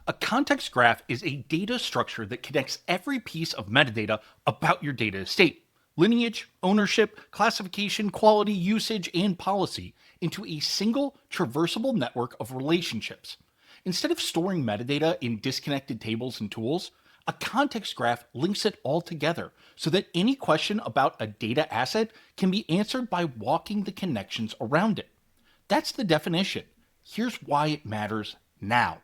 A context graph is a data structure that connects every piece of metadata about your data estate, lineage, ownership, classification, quality, usage, and policy into a single traversable network of relationships. Instead of storing metadata in disconnected tables and tools, a context graph links it all together so that any question about a data asset can be answered by walking the connections around it. That's the definition. Here's why it matters now.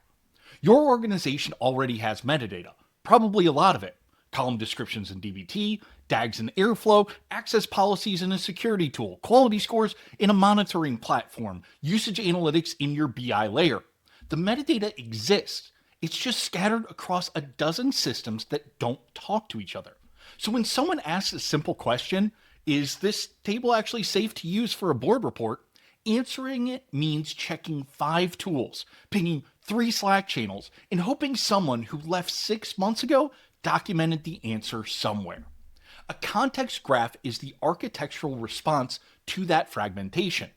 Your organization already has metadata, probably a lot of it. Column descriptions in DBT, DAGs in Airflow, access policies in a security tool, quality scores in a monitoring platform, usage analytics in your BI layer. The metadata exists. It's just scattered across a dozen systems that don't talk to each other. So when someone asks a simple question, is this table actually safe to use for a board report? Answering it means checking 5 tools, pinging 3 Slack channels, and hoping someone who left 6 months ago documented the answer somewhere. A context graph is the architectural response to that fragmentation.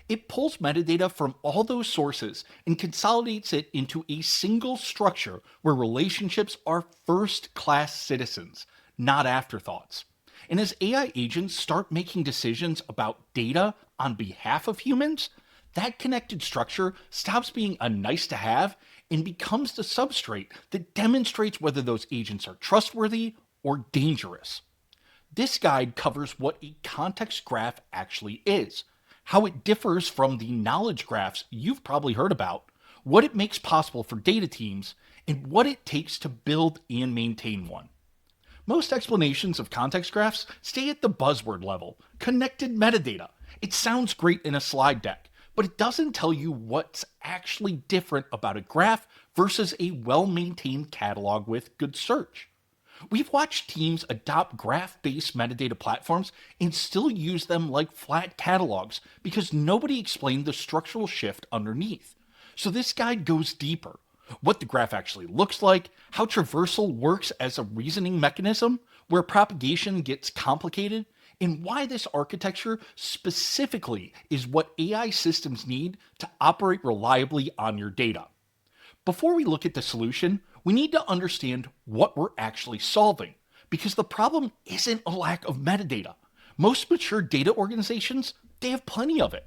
It pulls metadata from all those sources and consolidates it into a single structure where relationships are first-class citizens, not afterthoughts. And as AI agents start making decisions about data on behalf of humans, that connected structure stops being a nice to have and becomes the substrate that demonstrates whether those agents are trustworthy or dangerous. This guide covers what a context graph actually is, how it differs from the knowledge graphs you've probably heard about, what it makes possible for data teams, and what it takes to build and maintain one. Most explanations of context graphs stay at the buzzword level, connected metadata. It sounds great in a slide deck, but it doesn't tell you what's actually different about a graph versus a well-maintained catalog with good search. We've watched teams adopt graph-based metadata platforms and still use them like flat catalogs because nobody explained the structural shift underneath. So this guide goes deeper. What the graph actually looks like, how traversal works as a reasoning mechanism, where propagation gets complicated, and why this architecture specifically is what AI systems need to operate reliably on your data. Before we look at the solution, we need to understand what we're actually solving, because the problem isn't a lack of metadata. Most mature data organizations, they have plenty of it.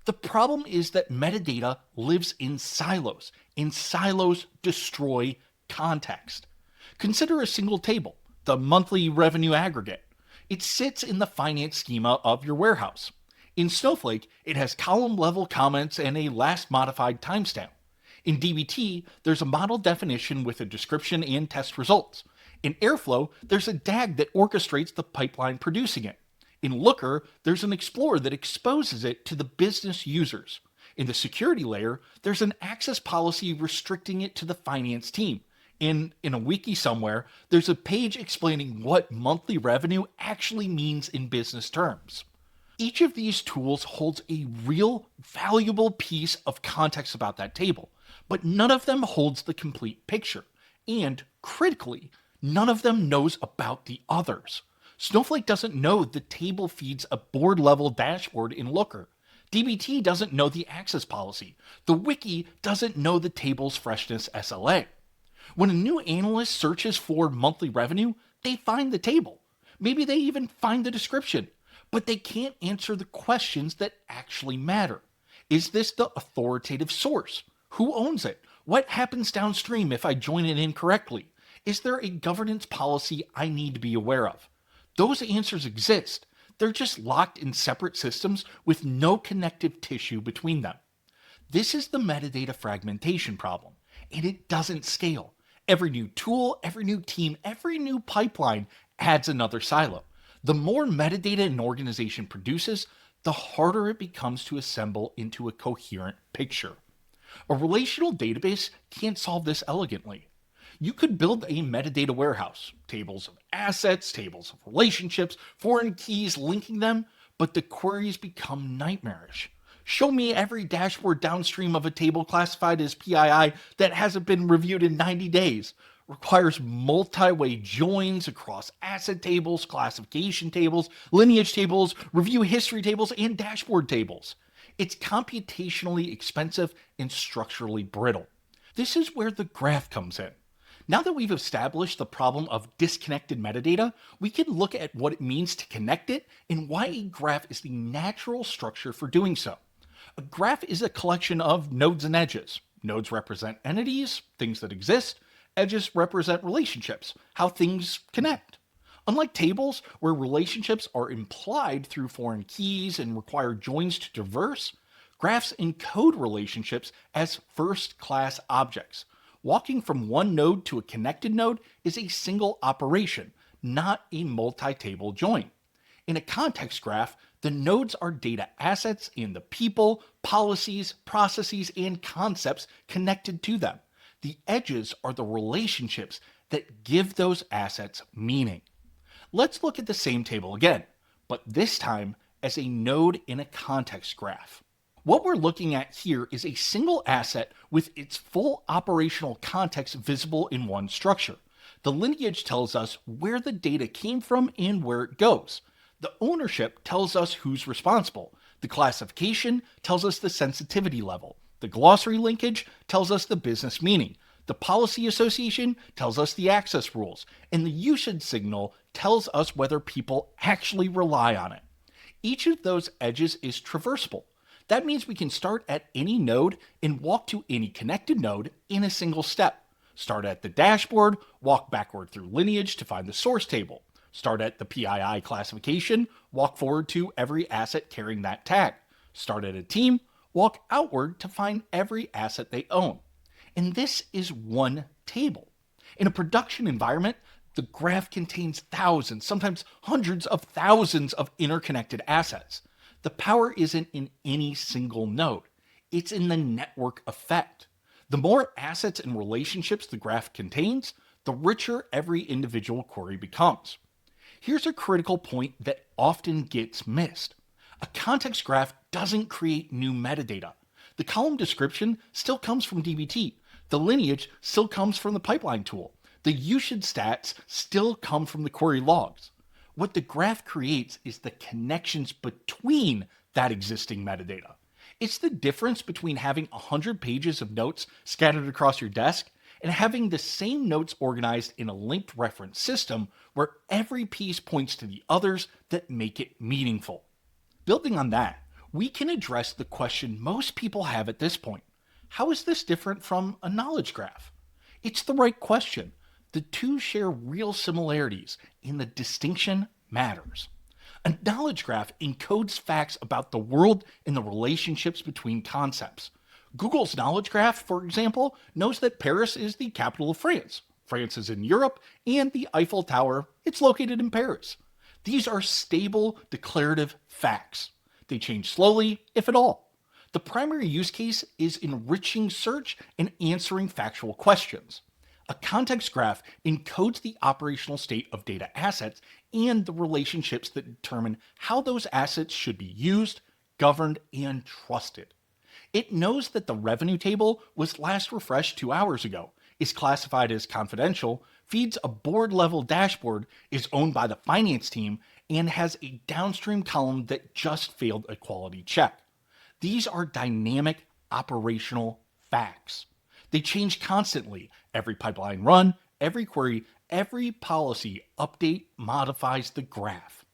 The problem is that metadata lives in silos, and silos destroy context. Consider a single table, the monthly revenue aggregate. It sits in the finance schema of your warehouse. In Snowflake, it has column level comments and a last modified timestamp. In DBT, there's a model definition with a description and test results. In Airflow, there's a DAG that orchestrates the pipeline producing it. In Looker, there's an explorer that exposes it to the business users. In the security layer, there's an access policy restricting it to the finance team. In a wiki somewhere, there's a page explaining what monthly revenue actually means in business terms. Each of these tools holds a real, valuable piece of context about that table, but none of them holds the complete picture. And, critically, none of them knows about the others. Snowflake doesn't know the table feeds a board-level dashboard in Looker. DBT doesn't know the access policy. The wiki doesn't know the table's freshness SLA. When a new analyst searches for monthly revenue, they find the table. Maybe they even find the description, but they can't answer the questions that actually matter. Is this the authoritative source? Who owns it? What happens downstream if I join it incorrectly? Is there a governance policy I need to be aware of? Those answers exist. They're just locked in separate systems with no connective tissue between them. This is the metadata fragmentation problem, and it doesn't scale. Every new tool, every new team, every new pipeline adds another silo. The more metadata an organization produces, the harder it becomes to assemble into a coherent picture. A relational database can't solve this elegantly. You could build a metadata warehouse, tables of assets, tables of relationships, foreign keys linking them, but the queries become nightmarish. Show me every dashboard downstream of a table classified as PII that hasn't been reviewed in 90 days. Requires multi-way joins across asset tables, classification tables, lineage tables, review history tables, and dashboard tables. It's computationally expensive and structurally brittle. This is where the graph comes in. Now that we've established the problem of disconnected metadata, we can look at what it means to connect it and why a graph is the natural structure for doing so. A graph is a collection of nodes and edges. Nodes represent entities, things that exist. Edges represent relationships, how things connect. Unlike tables, where relationships are implied through foreign keys and require joins to traverse, graphs encode relationships as first-class objects. Walking from one node to a connected node is a single operation, not a multi-table join. In a context graph, the nodes are data assets and the people, policies, processes, and concepts connected to them. The edges are the relationships that give those assets meaning. Let's look at the same table again, but this time as a node in a context graph. What we're looking at here is a single asset with its full operational context visible in one structure. The lineage tells us where the data came from and where it goes. The ownership tells us who's responsible. The classification tells us the sensitivity level. The glossary linkage tells us the business meaning. The policy association tells us the access rules. And the usage signal tells us whether people actually rely on it. Each of those edges is traversable. That means we can start at any node and walk to any connected node in a single step. Start at the dashboard, walk backward through lineage to find the source table. Start at the PII classification, walk forward to every asset carrying that tag. Start at a team, walk outward to find every asset they own. And this is one table. In a production environment, the graph contains thousands, sometimes hundreds of thousands of interconnected assets. The power isn't in any single node. It's in the network effect. The more assets and relationships the graph contains, the richer every individual query becomes. Here's a critical point that often gets missed. A context graph doesn't create new metadata. The column description still comes from dbt. The lineage still comes from the pipeline tool. The usage stats still come from the query logs. What the graph creates is the connections between that existing metadata. It's the difference between having 100 pages of notes scattered across your desk and having the same notes organized in a linked reference system where every piece points to the others that make it meaningful. Building on that, we can address the question most people have at this point. How is this different from a knowledge graph? It's the right question. The two share real similarities, and the distinction matters. A knowledge graph encodes facts about the world and the relationships between concepts. Google's knowledge graph, for example, knows that Paris is the capital of France. France is in Europe, and the Eiffel Tower, it's located in Paris. These are stable, declarative facts. They change slowly, if at all. The primary use case is enriching search and answering factual questions. A context graph encodes the operational state of data assets and the relationships that determine how those assets should be used, governed, and trusted. It knows that the revenue table was last refreshed 2 hours ago, is classified as confidential, feeds a board-level dashboard, is owned by the finance team, and has a downstream column that just failed a quality check. These are dynamic operational facts. They change constantly. Every pipeline run, every query, every policy update modifies the graph.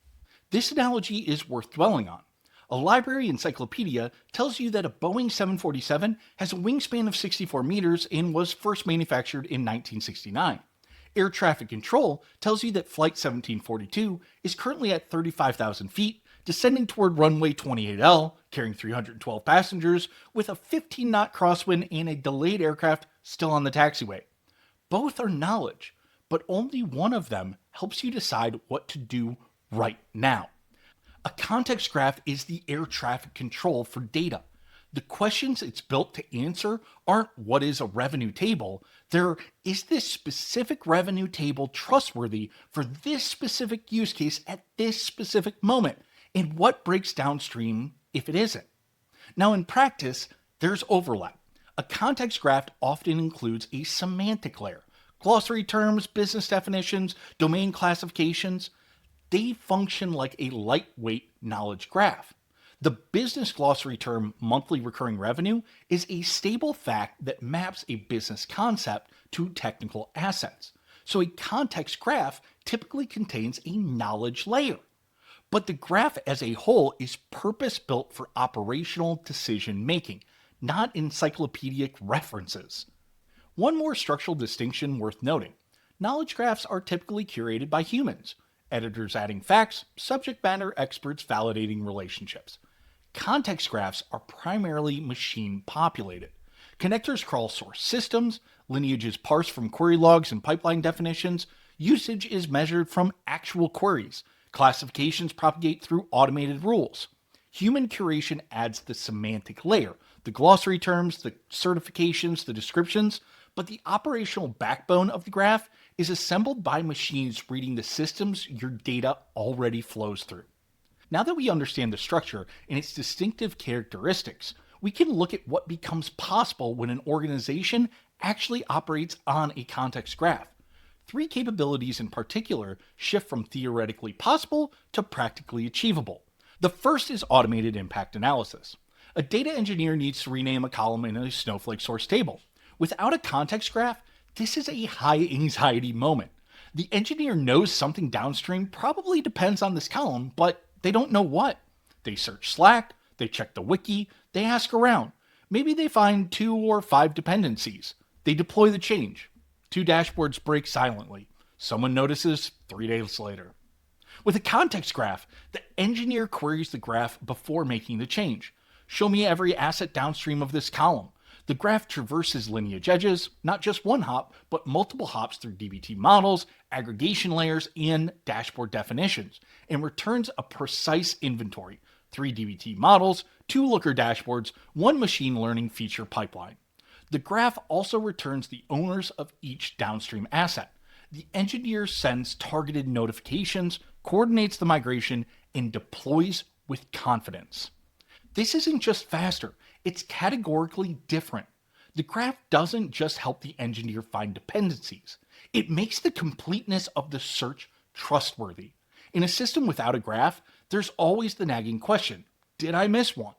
This analogy is worth dwelling on. A library encyclopedia tells you that a Boeing 747 has a wingspan of 64 meters and was first manufactured in 1969. Air traffic control tells you that Flight 1742 is currently at 35,000 feet, descending toward runway 28L, carrying 312 passengers, with a 15-knot crosswind and a delayed aircraft still on the taxiway. Both are knowledge, but only one of them helps you decide what to do right now. A context graph is the air traffic control for data. The questions it's built to answer aren't what is a revenue table, they're is this specific revenue table trustworthy for this specific use case at this specific moment, and what breaks downstream if it isn't. Now in practice, there's overlap. A context graph often includes a semantic layer. Glossary terms, business definitions, domain classifications, they function like a lightweight knowledge graph. The business glossary term monthly recurring revenue is a stable fact that maps a business concept to technical assets. So a context graph typically contains a knowledge layer. But the graph as a whole is purpose built for operational decision making, not encyclopedic references. One more structural distinction worth noting: knowledge graphs are typically curated by humans, editors adding facts, subject matter experts validating relationships. Context graphs are primarily machine populated. Connectors crawl source systems, lineage is parsed from query logs and pipeline definitions, usage is measured from actual queries, classifications propagate through automated rules. Human curation adds the semantic layer, the glossary terms, the certifications, the descriptions, but the operational backbone of the graph is assembled by machines reading the systems your data already flows through. Now that we understand the structure and its distinctive characteristics, we can look at what becomes possible when an organization actually operates on a context graph. Three capabilities in particular shift from theoretically possible to practically achievable. The first is automated impact analysis. A data engineer needs to rename a column in a Snowflake source table. Without a context graph, this is a high anxiety moment. The engineer knows something downstream probably depends on this column, but they don't know what. They search Slack, they check the wiki, they ask around. Maybe they find 2 or 5 dependencies. They deploy the change. 2 dashboards break silently. Someone notices 3 days later. With a context graph, the engineer queries the graph before making the change. Show me every asset downstream of this column. The graph traverses lineage edges, not just one hop, but multiple hops through DBT models, aggregation layers, and dashboard definitions, and returns a precise inventory: 3 DBT models, 2 looker dashboards, 1 machine learning feature pipeline. The graph also returns the owners of each downstream asset. The engineer sends targeted notifications, coordinates the migration, and deploys with confidence. This isn't just faster, it's categorically different. The graph doesn't just help the engineer find dependencies, it makes the completeness of the search trustworthy. In a system without a graph, there's always the nagging question: did I miss one?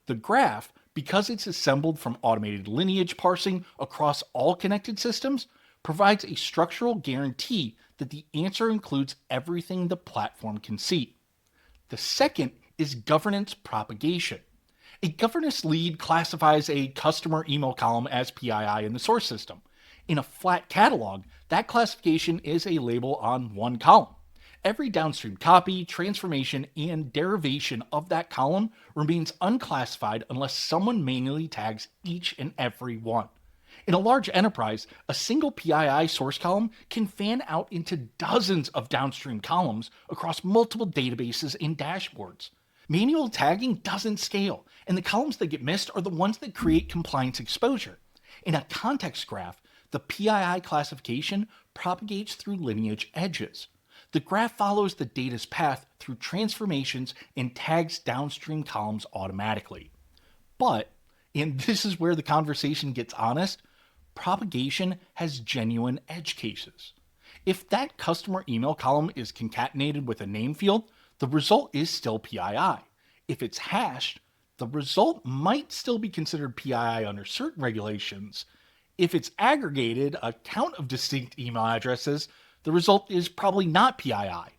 The graph, because it's assembled from automated lineage parsing across all connected systems, provides a structural guarantee that the answer includes everything the platform can see. The second is governance propagation. A governance lead classifies a customer email column as PII in the source system. In a flat catalog, that classification is a label on one column. Every downstream copy, transformation, and derivation of that column remains unclassified unless someone manually tags each and every one. In a large enterprise, a single PII source column can fan out into dozens of downstream columns across multiple databases and dashboards. Manual tagging doesn't scale, and the columns that get missed are the ones that create compliance exposure. In a context graph, the PII classification propagates through lineage edges. The graph follows the data's path through transformations and tags downstream columns automatically. But, and this is where the conversation gets honest, propagation has genuine edge cases. If that customer email column is concatenated with a name field, the result is still PII. If it's hashed, the result might still be considered PII under certain regulations. If it's aggregated, a count of distinct email addresses, the result is probably not PII.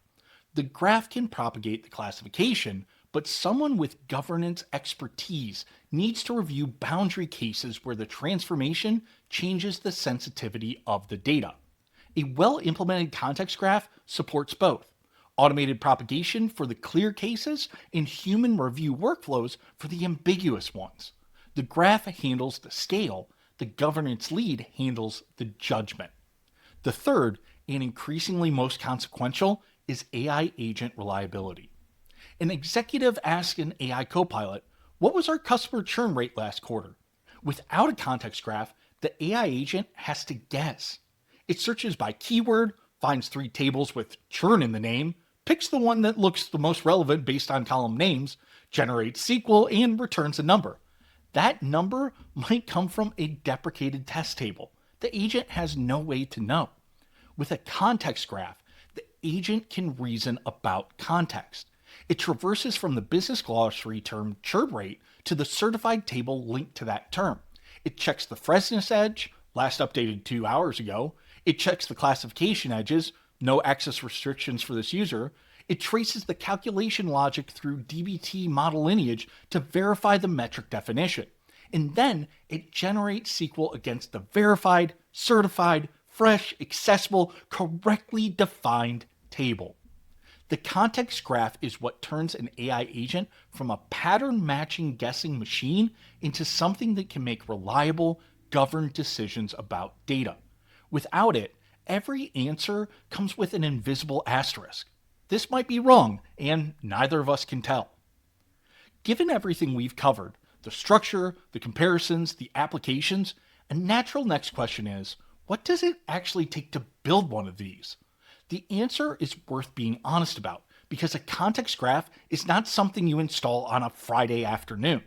The graph can propagate the classification, but someone with governance expertise needs to review boundary cases where the transformation changes the sensitivity of the data. A well-implemented context graph supports both: automated propagation for the clear cases and human review workflows for the ambiguous ones. The graph handles the scale, the governance lead handles the judgment. The third, and increasingly most consequential, is AI agent reliability. An executive asked an AI copilot, "What was our customer churn rate last quarter?" Without a context graph, the AI agent has to guess. It searches by keyword, finds 3 tables with churn in the name, picks the one that looks the most relevant based on column names, generates SQL, and returns a number. That number might come from a deprecated test table. The agent has no way to know. With a context graph, the agent can reason about context. It traverses from the business glossary term churn rate to the certified table linked to that term. It checks the freshness edge, last updated 2 hours ago. It checks the classification edges, no access restrictions for this user. It traces the calculation logic through DBT model lineage to verify the metric definition. And then it generates SQL against the verified, certified, fresh, accessible, correctly defined table. The context graph is what turns an AI agent from a pattern matching guessing machine into something that can make reliable, governed decisions about data. Without it, every answer comes with an invisible asterisk. This might be wrong, and neither of us can tell. Given everything we've covered, the structure, the comparisons, the applications, a natural next question is, what does it actually take to build one of these? The answer is worth being honest about, because a context graph is not something you install on a Friday afternoon.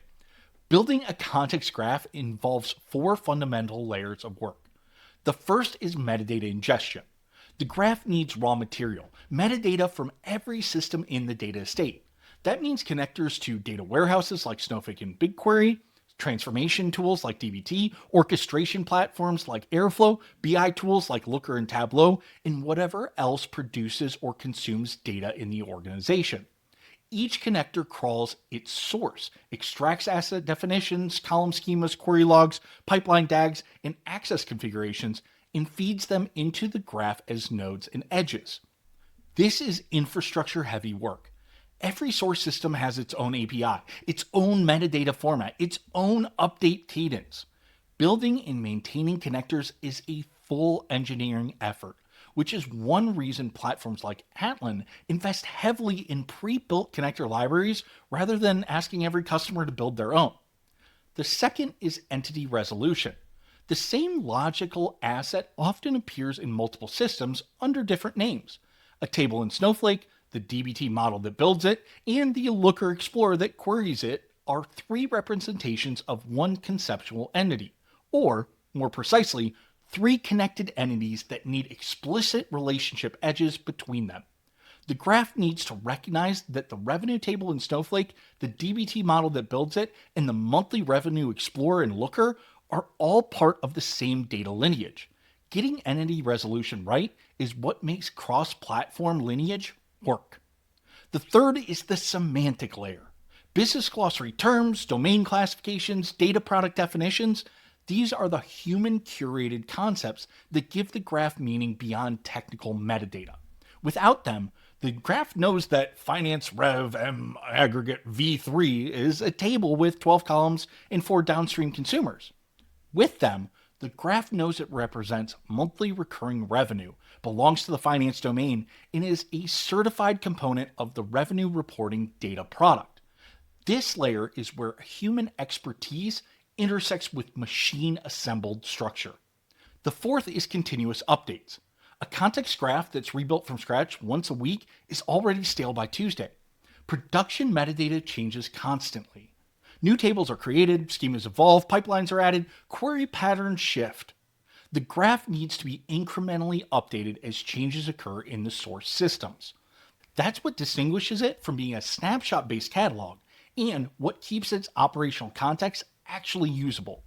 Building a context graph involves 4 fundamental layers of work. The first is metadata ingestion. The graph needs raw material, metadata from every system in the data estate. That means connectors to data warehouses like Snowflake and BigQuery, transformation tools like dbt, orchestration platforms like Airflow, BI tools like Looker and Tableau, and whatever else produces or consumes data in the organization. Each connector crawls its source, extracts asset definitions, column schemas, query logs, pipeline DAGs, and access configurations, and feeds them into the graph as nodes and edges. This is infrastructure-heavy work. Every source system has its own API, its own metadata format, its own update cadence. Building and maintaining connectors is a full engineering effort, which is one reason platforms like Atlan invest heavily in pre-built connector libraries rather than asking every customer to build their own. The second is entity resolution. The same logical asset often appears in multiple systems under different names. A table in Snowflake, the DBT model that builds it, and the Looker Explorer that queries it are 3 representations of one conceptual entity, or, more precisely, 3 connected entities that need explicit relationship edges between them. The graph needs to recognize that the revenue table in Snowflake, the DBT model that builds it, and the monthly revenue explorer in Looker are all part of the same data lineage. Getting entity resolution right is what makes cross-platform lineage work. The third is the semantic layer. Business glossary terms, domain classifications, data product definitions, these are the human-curated concepts that give the graph meaning beyond technical metadata. Without them, the graph knows that finance rev m aggregate v3 is a table with 12 columns and 4 downstream consumers. With them, the graph knows it represents monthly recurring revenue, belongs to the finance domain, and is a certified component of the revenue reporting data product. This layer is where human expertise intersects with machine-assembled structure. The fourth is continuous updates. A context graph that's rebuilt from scratch once a week is already stale by Tuesday. Production metadata changes constantly. New tables are created, schemas evolve, pipelines are added, query patterns shift. The graph needs to be incrementally updated as changes occur in the source systems. That's what distinguishes it from being a snapshot-based catalog, and what keeps its operational context actually usable.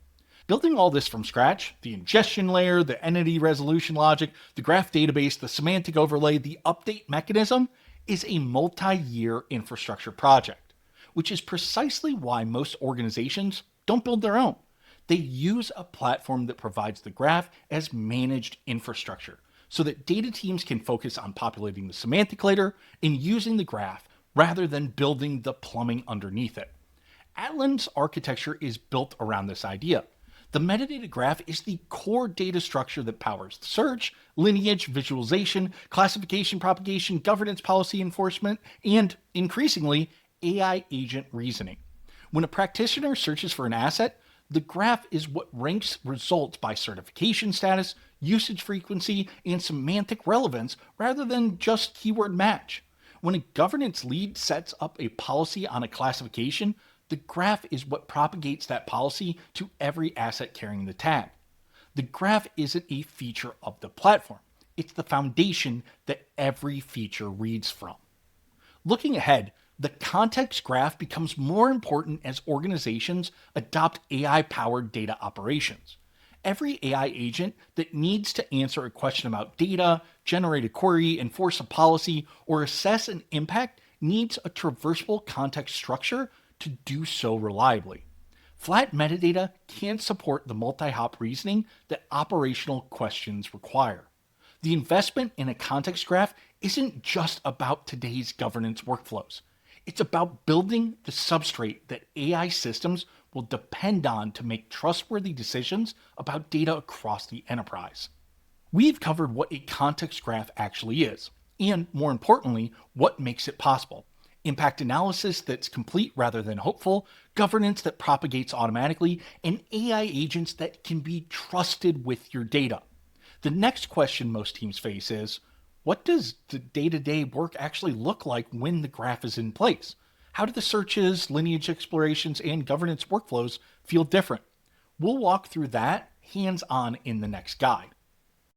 Building all this from scratch, the ingestion layer, the entity resolution logic, the graph database, the semantic overlay, the update mechanism, is a multi-year infrastructure project, which is precisely why most organizations don't build their own. They use a platform that provides the graph as managed infrastructure, so that data teams can focus on populating the semantic layer and using the graph rather than building the plumbing underneath it. Atlan's architecture is built around this idea. The metadata graph is the core data structure that powers search, lineage, visualization, classification, propagation, governance, policy enforcement, and, increasingly, AI agent reasoning. When a practitioner searches for an asset, the graph is what ranks results by certification status, usage frequency, and semantic relevance rather than just keyword match. When a governance lead sets up a policy on a classification, the graph is what propagates that policy to every asset carrying the tag. The graph isn't a feature of the platform. It's the foundation that every feature reads from. Looking ahead, The context graph becomes more important as organizations adopt AI powered data operations. Every AI agent that needs to answer a question about data, generate a query, enforce a policy, or assess an impact needs a traversable context structure to do so reliably. Flat metadata can't support the multi hop reasoning that operational questions require. The investment in a context graph isn't just about today's governance workflows. It's about building the substrate that AI systems will depend on to make trustworthy decisions about data across the enterprise. We've covered what a context graph actually is, and more importantly, what makes it possible. Impact analysis that's complete rather than hopeful, governance that propagates automatically, and AI agents that can be trusted with your data. The next question most teams face is, what does the day-to-day work actually look like when the graph is in place? How do the searches, lineage explorations, and governance workflows feel different? We'll walk through that hands-on in the next guide.